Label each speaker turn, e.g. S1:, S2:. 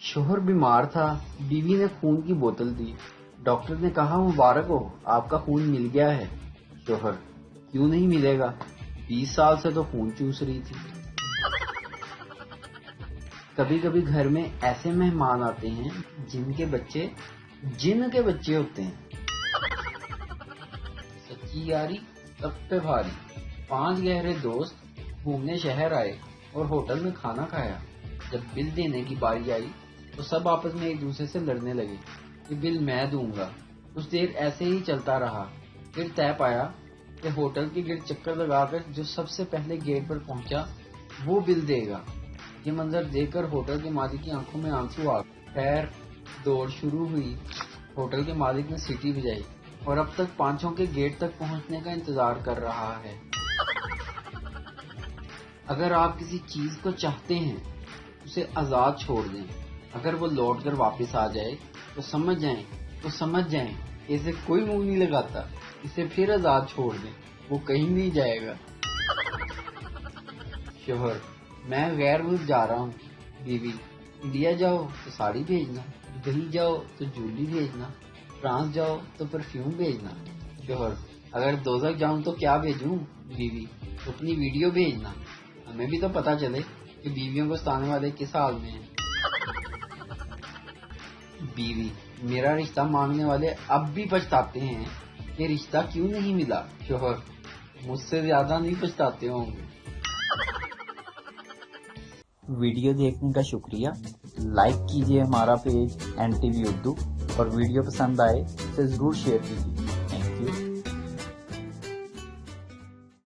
S1: شوہر بیمار تھا، بیوی نے خون کی بوتل دی، ڈاکٹر نے کہا مبارک ہو آپ کا خون مل گیا ہے۔ شوہر: کیوں نہیں ملے گا، 20 سال سے تو خون چوس رہی تھی۔ کبھی کبھی گھر میں ایسے مہمان آتے ہیں جن کے بچے ہوتے ہیں۔ سچی یاری سب پہ بھاری۔ 5 گہرے دوست گھومنے شہر آئے اور ہوٹل میں کھانا کھایا۔ جب بل دینے کی باری آئی تو سب آپس میں ایک دوسرے سے لڑنے لگے کہ بل میں دوں گا۔ کچھ دیر ایسے ہی چلتا رہا، پھر طے پایا کہ ہوٹل کے گرد چکر لگا کر جو سب سے پہلے گیٹ پر پہنچا وہ بل دے گا۔ یہ منظر دیکھ کر ہوٹل کے مالک کی آنکھوں میں آنسو آ گئے۔ خیر دوڑ شروع ہوئی، ہوٹل کے مالک نے سیٹی بجائی اور اب تک پانچوں کے گیٹ تک پہنچنے کا انتظار کر رہا ہے۔ اگر آپ کسی چیز کو چاہتے ہیں اسے آزاد چھوڑ دیں، اگر وہ لوٹ کر واپس آ جائے تو سمجھ جائیں کہ اسے کوئی منہ نہیں لگاتا، اسے پھر آزاد چھوڑ دیں، وہ کہیں نہیں جائے گا۔ شوہر: میں غیر ملک جا رہا ہوں۔ بیوی: انڈیا جاؤ تو ساڑی بھیجنا، دبئی جاؤ تو جولی بھیجنا، فرانس جاؤ تو پرفیوم بھیجنا۔ شوہر: اگر دوزخ جاؤں تو کیا بھیجوں؟ بیوی: اپنی ویڈیو بھیجنا، ہمیں بھی تو پتا چلے کہ بیویوں کو ستانے والے کس حال میں ہیں۔ بیوی: میرا رشتہ مانگنے والے اب بھی پچھتاتے ہیں کہ رشتہ کیوں نہیں ملا۔ شوہر: مجھ سے زیادہ نہیں پچھتاتے ہوں گے۔ ویڈیو دیکھنے کا شکریہ۔ لائک کیجیے ہمارا پیج NTV اردو، اور ویڈیو پسند آئے اسے ضرور شیئر کیجیے۔